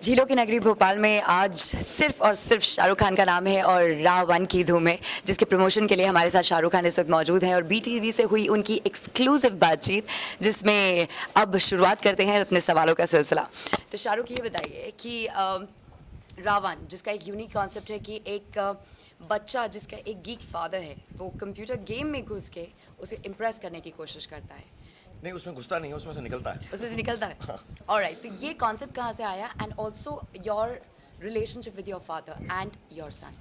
झीलों की नगरी भोपाल में आज सिर्फ और सिर्फ शाहरुख खान का नाम है और रावण की धूम है, जिसके प्रमोशन के लिए हमारे साथ शाहरुख खान इस वक्त मौजूद हैं और BTV से हुई उनकी एक्सक्लूसिव बातचीत, जिसमें अब शुरुआत करते हैं अपने सवालों का सिलसिला। तो शाहरुख, ये बताइए कि रावण, जिसका एक यूनिक कॉन्सेप्ट है कि एक बच्चा जिसका एक गीक फादर है, वो कंप्यूटर गेम में घुस के उसे इम्प्रेस करने की कोशिश करता है। नहीं, उसमें घुसता नहीं है, उसमें से निकलता है। उसमें से निकलता है। ऑलराइट, तो ये कॉन्सेप्ट कहाँ से आया and also your relationship with your father and your son?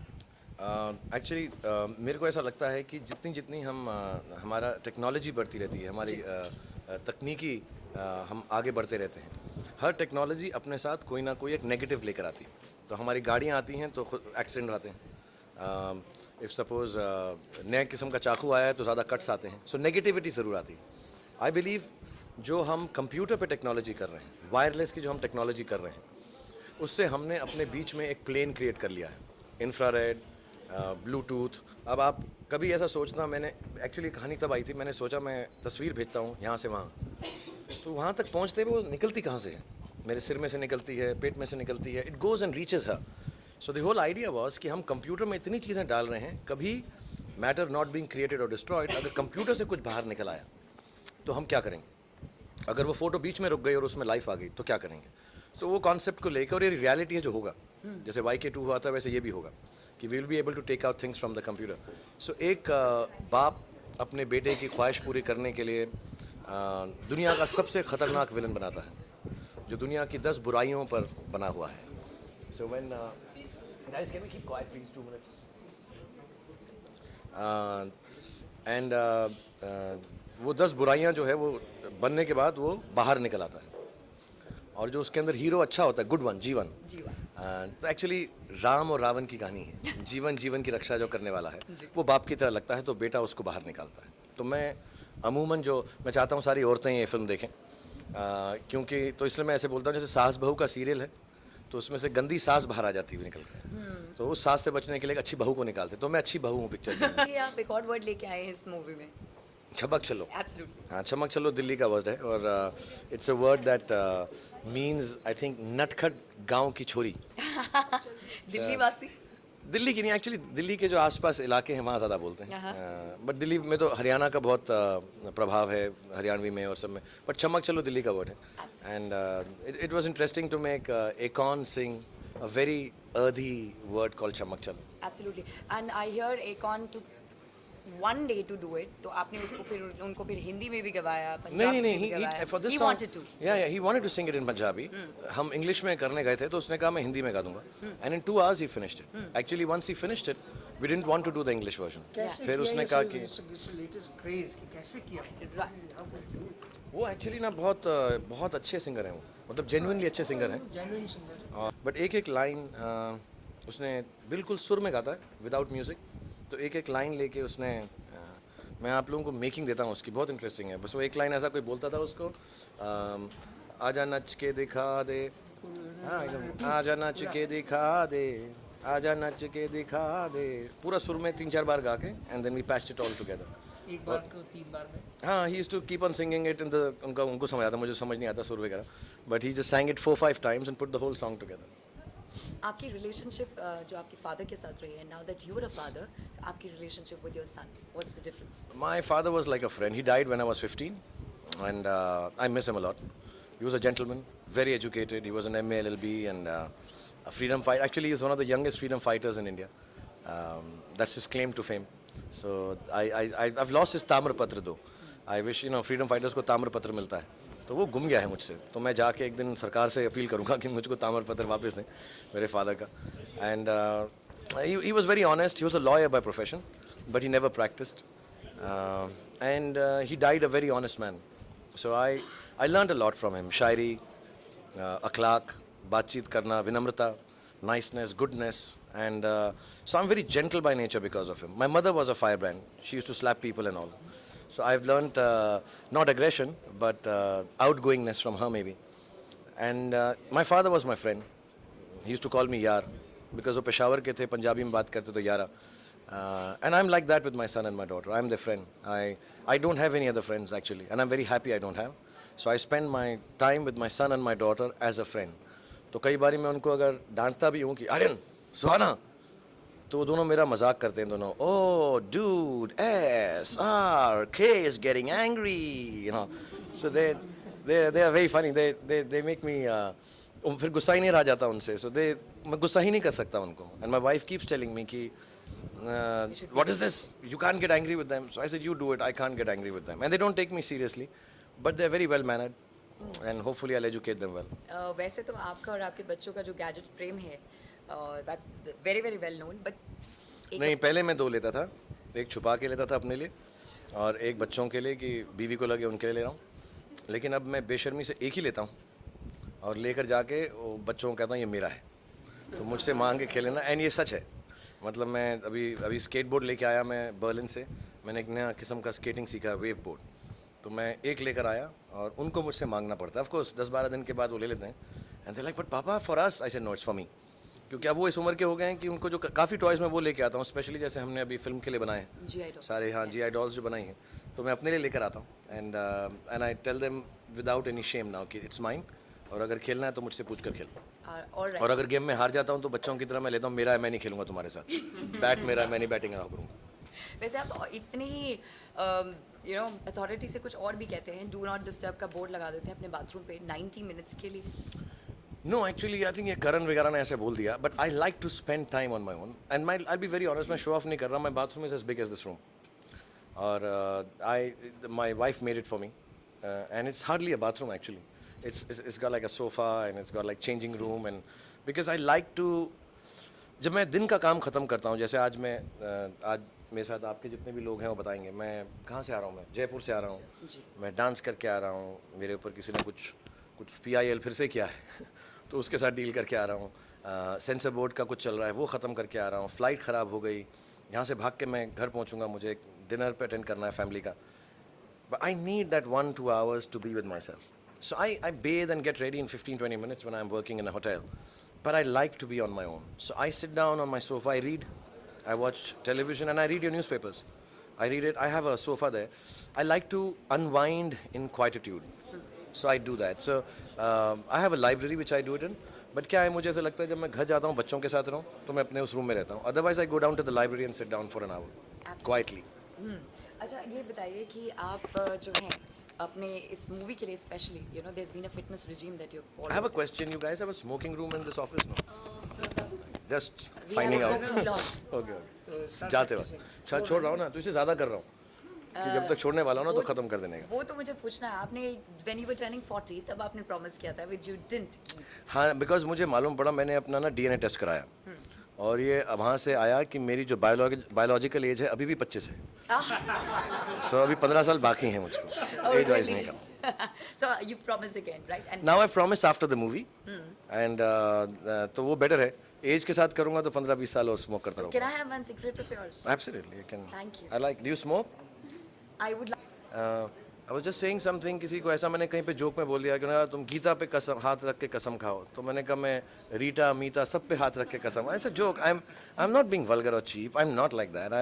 Actually मेरे को ऐसा लगता है कि जितनी जितनी हम हमारा टेक्नोलॉजी बढ़ती रहती है, हमारी तकनीकी हम आगे बढ़ते रहते हैं, हर टेक्नोलॉजी अपने साथ कोई ना कोई एक नेगेटिव लेकर आती है। तो हमारी गाड़ियाँ आती हैं तो खुद एक्सीडेंट आते हैं। इफ़ सपोज़ नए किस्म का चाकू आया है तो ज़्यादा कट्स आते हैं। सो नेगेटिविटी ज़रूर आती है। आई बिलीव जो हम कंप्यूटर पे टेक्नोलॉजी कर रहे हैं, वायरलेस की जो हम टेक्नोलॉजी कर रहे हैं, उससे हमने अपने बीच में एक प्लेन क्रिएट कर लिया है, इंफ्रारेड, ब्लूटूथ। अब आप कभी ऐसा सोचना, मैंने एक्चुअली कहानी तब आई थी, मैंने सोचा मैं तस्वीर भेजता हूँ यहाँ से वहाँ, तो वहाँ तक पहुँचते वो निकलती कहाँ से है? मेरे सिर में से निकलती है, पेट में से निकलती है, it goes and reaches her. So the whole idea was कि हम कंप्यूटर में इतनी चीज़ें डाल रहे हैं, कभी मैटर नॉट बीइंग क्रिएटेड और डिस्ट्रॉयड, अगर कंप्यूटर से कुछ बाहर निकल आया तो हम क्या करेंगे? अगर वो फोटो बीच में रुक गई और उसमें लाइफ आ गई तो क्या करेंगे? तो वो कॉन्सेप्ट को लेकर, और ये रियलिटी है जो होगा, जैसे YK2 हुआ था वैसे ये भी होगा कि we will be able to take out things from the computer. So एक बाप अपने बेटे की ख्वाहिश पूरी करने के लिए दुनिया का सबसे ख़तरनाक विलन बनाता है, जो दुनिया की 10 बुराइयों पर बना हुआ है। So when guys, can we keep quiet please 2 minutes? वो 10 बुराइयां जो है वो बनने के बाद वो बाहर निकल आता है, और जो उसके अंदर हीरो अच्छा होता है, गुड वन, जीवन। तो एक्चुअली राम और रावण की कहानी है। जीवन की रक्षा जो करने वाला है वो बाप की तरह लगता है, तो बेटा उसको बाहर निकालता है। तो मैं अमूमन जो मैं चाहता हूँ सारी औरतें ये फिल्म देखें, क्योंकि तो इसलिए मैं ऐसे बोलता हूँ, जैसे सास बहू का सीरियल है तो उसमें से गंदी सास बाहर आ जाती है निकल कर, तो उस सास से बचने के लिए एक अच्छी बहू को निकालते, तो मैं अच्छी बहू हूँ पिक्चर में। आप एक और वर्ड लेके आए हैं इस मूवी में, छमक चलो। एब्सोल्युटली। हाँ, छमक चलो दिल्ली का वर्ड है, और it's a word that means I think नटखट गांव की छोरी। दिल्ली वासी? दिल्ली की नहीं, एक्चुअली दिल्ली के जो आसपास इलाके हैं वहाँ ज़्यादा बोलते हैं, बट दिल्ली में तो हरियाणा का बहुत प्रभाव है, हरियाणवी में और सब में, बट छमक चलो दिल्ली का वर्ड है। And it was interesting to make Akon sing a very earthy word called छमक चलो। Absolutely. And I hear Akon took one day to do it. तो आपने उसको फिर उनको फिर हिंदी में भी गवाया, पंजाबी में भी गवाया. for this He song, wanted to. yeah, he wanted to sing it in Punjabi. हम इंग्लिश में करने गए थे तो उसने कहा मैं हिंदी में गा दूंगा, and in 2 hours he finished it. Actually once he finished it, we didn't want to do the English version. फिर उसने कहा कि कैसे किया? वो एक्चुअली ना बहुत अच्छे सिंगर हैं, वो मतलब जेन्युइनली अच्छे सिंगर हैं, बट एक लाइन उसने बिल्कुल सुर में गाता है विदाउट म्यूज़िक, तो एक लाइन लेके उसने मैं आप लोगों को मेकिंग देता हूँ उसकी, बहुत इंटरेस्टिंग है। बस वो एक लाइन ऐसा कोई बोलता था उसको, आजा नच के दिखा दे, हाँ एकदम, आजा नच के दिखा दे, आजा नच के दिखा दे, पूरा सुर में 3-4 बार गा के, and then we patched it all together. एक बार को 3 बार में? हाँ, he used to keep on singing it in the, उनको समझ आता, मुझे समझ नहीं आता सुर वगैरह, but he just sang it 4-5 times and put the whole song together. आपकी रिलेशनशिप जो आपके फादर के साथ रही है, now that you are a father, आपकी relationship with your son, what's the difference? My father was like a friend. He died when I was 15, and I miss him a lot. He was a gentleman, very educated. He was an MA LLB and a freedom fighter. Actually, he is one of the youngest freedom fighters in India. That's his claim to fame. So I've lost his Tamarpatra though. I wish freedom fighters को ताम्रपत्र मिलता है, तो वो गुम गया है मुझसे, तो मैं जाके एक दिन सरकार से अपील करूँगा कि मुझको ताम्रपत्र वापस दें मेरे फादर का। And he was very honest. He was a lawyer by profession, but he never practiced, and he died a very honest man. So I learned a lot from him. शायरी, अखलाक, बातचीत करना, विनम्रता, niceness, goodness, and so I'm very gentle by nature because of him. My mother was a firebrand. She used to slap people and all. So I've learned not aggression, but outgoingness from her maybe. And my father was my friend. He used to call me यार, because वो पेशावर के थे, पंजाबी में बात करते तो यारा. And I'm like that with my son and my daughter. I'm their friend. I don't have any other friends actually, and I'm very happy I don't have. So I spend my time with my son and my daughter as a friend. तो कई बार मैं उनको अगर डांटता भी हूँ कि आर्यन सुहाना, तो दोनों मेरा मजाक करते हैं दोनों, oh dude S R K is getting angry, you know, so they are very funny, they make me, फिर गुस्सा ही नहीं रह जाता उनसे, सो मैं गुस्सा ही नहीं कर सकता उनको, and my wife keeps telling me कि what is this, you can't get angry with them, so I said you do it, I can't get angry with them, and they don't take me seriously, but they're very well mannered, and hopefully I'll educate them well. वैसे तो आपका और आपके बच्चों का जो gadget प्रेम है, that's very very well known, but नहीं, पहले मैं 2 लेता था, एक छुपा के लेता था अपने लिए और एक बच्चों के लिए कि बीवी को लगे उनके लिए ले रहा हूँ, लेकिन अब मैं बेशर्मी से एक ही लेता हूँ और लेकर जाके वो बच्चों को कहता हूँ ये मेरा है, तो मुझसे मांग के खेलेना, एंड ये सच है। मतलब मैं अभी स्केटबोर्ड लेके आया मैं बर्लिन से, मैंने एक नया किस्म का स्केटिंग सीखा, वेव बोर्ड, तो मैं एक लेकर आया और उनको मुझसे मांगना पड़ता है, ऑफ कोर्स 10-12 दिन के बाद वो ले लेते हैं, and they like but papa for us, I said no it's for me, क्योंकि अब वो इस उम्र के हो गए हैं कि उनको जो काफ़ी टॉयज़ मैं वो लेके आता हूँ, स्पेशली जैसे हमने अभी फिल्म के लिए बनाए हैं सारे, हाँ GI डॉल्स जो बनाई हैं, तो मैं अपने लिए लेकर आता हूँ, and I tell them without any shame now कि इट्स माइन, और अगर खेलना है तो मुझसे पूछ कर खेलो, और अगर गेम में हार जाता हूँ तो बच्चों की तरह मैं लेता हूँ, मेरा है मैं नहीं खेलूंगा तुम्हारे साथ, बैट मेरा है मैं नहीं बैटिंग करूँगा। वैसे आप इतनी ही यू नो अथॉरिटी से कुछ और भी कहते हैं, डू नॉट डिस्टर्ब का बोर्ड लगा देते हैं अपने बाथरूम पे 90 मिनट्स के लिए। नो एक्चुअली आई थिंक ये करण वगैरह ने ऐसे बोल दिया, but I like to spend time on my own, and my I be very honest, मैं शो ऑफ नहीं कर रहा, my bathroom is as big as this room, और my wife made it for me, and it's hardly a bathroom actually, it's got like a sofa and it's got like changing room, and because I like to, जब मैं दिन का काम ख़त्म करता हूँ, जैसे आज मेरे साथ आपके जितने भी लोग हैं वो बताएंगे, मैं कहाँ से आ रहा हूँ, मैं जयपुर से आ रहा हूँ, मैं डांस करके आ रहा हूँ, मेरे ऊपर किसी ने कुछ PIL फिर से किया है तो उसके साथ डील करके आ रहा हूँ, सेंसर बोर्ड का कुछ चल रहा है वो ख़त्म करके आ रहा हूँ, फ़्लाइट ख़राब हो गई, यहाँ से भाग के मैं घर पहुँचूँगा, मुझे डिनर पे अटेंड करना है फैमिली का, but I need that 1-2 hours to be with myself. So I bathe and get ready in 15-20 minutes when I'm working in a hotel. But I like to be on my own. So I sit down on my sofa, I read, I watch television, and I read your newspapers. I read it, I have a sofa there. I like to unwind in quietude. So I do that. So I have a library which I do it in. But क्या है, मुझे ऐसा लगता है जब मैं घर जाता हूँ बच्चों के साथ रहूँ तो मैं अपने उस रूम में रहता हूँ. Otherwise I go down to the library and sit down for an hour. Quietly. अच्छा ये बताइए कि आप जो हैं अपने इस मूवी के लिए specially, you know, there's been a fitness regime that you've followed. I have a question. You guys have a smoking room in this office, no? Just We finding have a out. smoking lot. Okay. जाते वक्त. अच्छा छोड़ रहा हूँ ना, तो इसे ज़्यादा कर रहा हूँ कि जब तक छोड़ने वाला हूँ ना तो ख़त्म कर देने का. वो तो मुझे पूछना है, आपने when you were turning 40 तब आपने प्रॉमिस किया था which you didn't keep. हाँ, बिकॉज मुझे मालूम पड़ा, मैंने अपना ना DNA टेस्ट कराया और ये वहाँ से आया कि मेरी जो बायोलॉजिकल एज है अभी भी 25 है. सो अभी 15 साल बाकी हैं मुझको एज वाइज नहीं का. So you promised again, right? And now I promise after the movie, and तो वो बेटर है. एज के साथ करूँगा तो 15-20 साल और स्मोक करता can रहूँगा. I have one secret of yours? Absolutely, you can. Thank you. I like. Do you smoke? I would like. I was just saying something. किसी को ऐसा मैंने कहीं पे जोक में बोल दिया कि ना तुम गीता पे कसम हाथ रख के कसम खाओ, तो मैंने कहा मैं रीटा मीता सब पे हाथ रख के कसम. ऐसा joke. I'm not being vulgar or cheap. I'm not like that.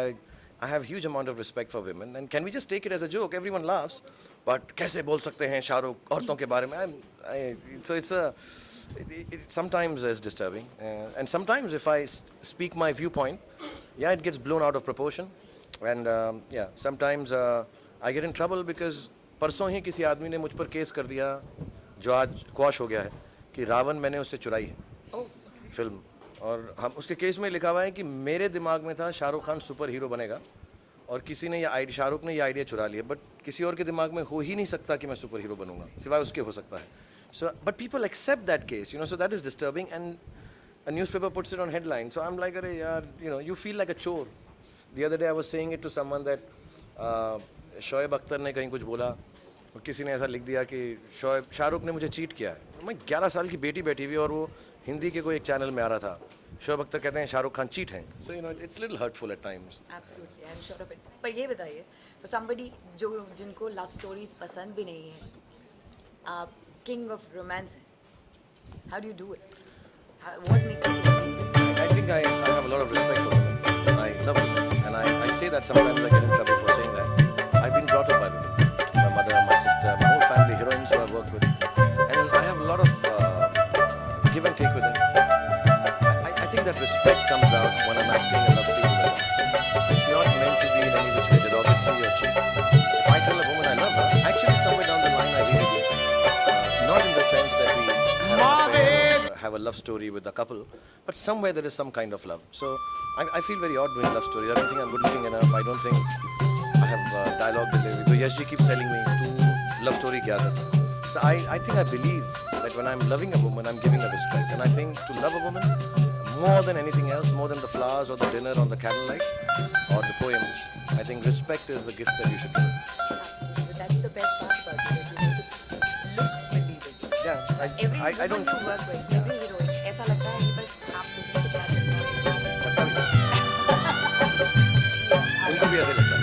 I have huge amount of respect for women, and can we just take it as a joke? Everyone laughs, but कैसे बोल सकते हैं शाहरुख औरतों के बारे में? So it sometimes is disturbing, and sometimes if I speak my viewpoint, yeah, it gets blown out of proportion, and yeah, sometimes I get in trouble because परसों ही किसी आदमी ने मुझ पर केस कर दिया जो आज क्वाश हो गया है कि रावण मैंने उससे चुराई है फिल्म, और हम उसके केस में लिखा हुआ है कि मेरे दिमाग में था शाहरुख खान सुपर हीरो बनेगा और किसी ने ये शाहरुख ने ये आइडिया चुरा लिया, बट किसी और के दिमाग में हो ही नहीं सकता कि मैं सुपर हीरो बनूंगा, सिवाय उसके हो सकता है. So, but people accept that case, you know, so that is disturbing, and a newspaper puts it on headline. So I'm like, "Arey yaar, you know, you feel like a chore." The other day I was saying it to someone that Shoaib Akhtar ने कहीं कुछ बोला और किसी ने ऐसा लिख दिया कि शाहरुख ने मुझे चीट किया है. मैं 11 साल की बेटी बैठी हुई और वो हिंदी के कोई एक चैनल में आ रहा था, शोएब अख्तर कहते हैं शाहरुख खान चीट हैं. So you know, it's little hurtful at times. Absolutely, I'm sure of it. पर ये बताइए, for somebody जिनको love stories पसंद भी नहीं है, आप king of romance हैं. How do you do it? What makes it? I think I have a lot of respect for women. I love women, and I say that sometimes I get in trouble for saying that. I've been brought up by women. My mother, my sister, my whole family, heroines who I've worked with, and I have a lot of give and take that respect comes out when I'm acting a love scene with her. It's not meant to be in any which way derogatory or cheap. If I tell a woman I love her, actually somewhere down the line I really do. Not in the sense that we have an affair or have a love story with a couple, but somewhere there is some kind of love. So I feel very odd doing love stories. I don't think I'm good looking enough. I don't think I have dialogue delivery. So Yash ji keeps telling me, "Tu love story kya karta?" So I think I believe that when I'm loving a woman, I'm giving her respect. And I think to love a woman, more than anything else, more than the flowers or the dinner or the candlelight or the poem, I think respect is the gift that you should give. That's the best part about it. You have to look believable. Yeah, Every I don't. woman you work with, every heroine, ऐसा लगता है कि बस आप किसी से प्यार करते हैं. उनको भी ऐसे लगता है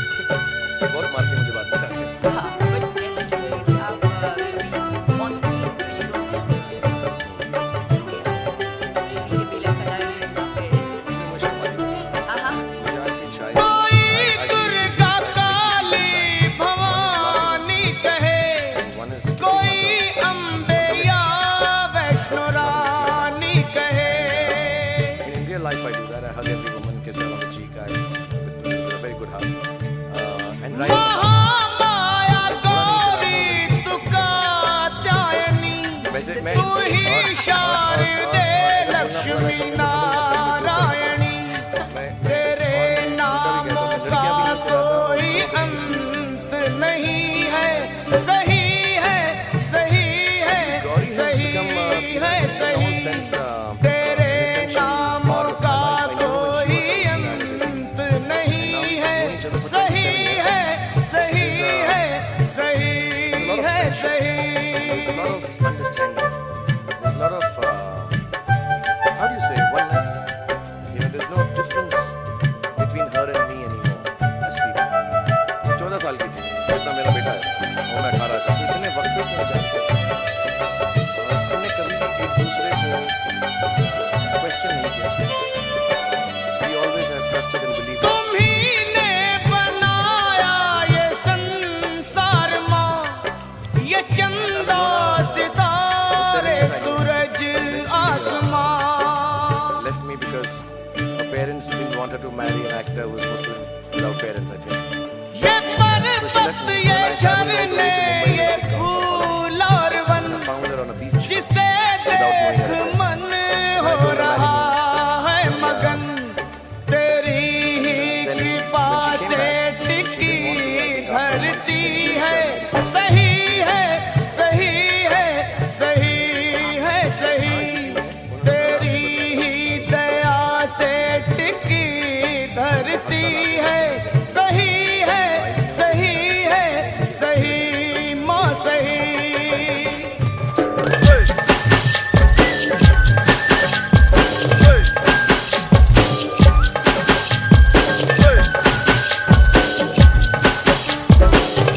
बहुत मारती मुझे बाद में जाके हाँ, but जैसे कि आप कभी on screen you don't listen to it. ये feeling करना है फिर. मुझे मालूम है हाँ. मुझे आज की शायद दुर्गा काली भवानी कहे, कोई अम्बे या वैष्णो रानी कहे. in real life I do that. I hug every woman, kiss her on the cheek. I with a very good hug. And right Mahamaya Gauri तू कात्यायनी, वैसे मैं तू ही शारदे लक्ष्मी नारायणी. तेरे नामों का कोई अंत नहीं है. सही है, सही है, Gauri has सही become है, in all सही. sense तेरे essential नामों part of का my life. I know when she कोई was something I was in. अंत नहीं है. And now, for सही 27 years, है, सही there's a- है, सही there's a lot of है, friendship. सही. There's a lot of understanding. There's a lot of how do you say oneness. You know, there's no difference between her and me anymore as people. 14 साल की थी, जितना मेरा बेटा है, और मैं 18 का, तो इतने वक्त से मैं जानता हूँ। और हमने कभी भी एक दूसरे को क्वेश्चन नहीं किया. We always have trusted and believed. तुम्ही ने बनाया ये संसार माँ, ये चंदा सितारे सूरज आसमां. Left me because her parents didn't want her to marry an actor who was Muslim without parents, I think. ये पर्वत, ये झरने, ये फूल और one, I found her on a beach. जिसे देख मन हो रहा है मगन. तेरी ही कृपा से टिकी धरती है. सही है, सही है, सही है, सही. तेरी ही दया से टिकी धरती है.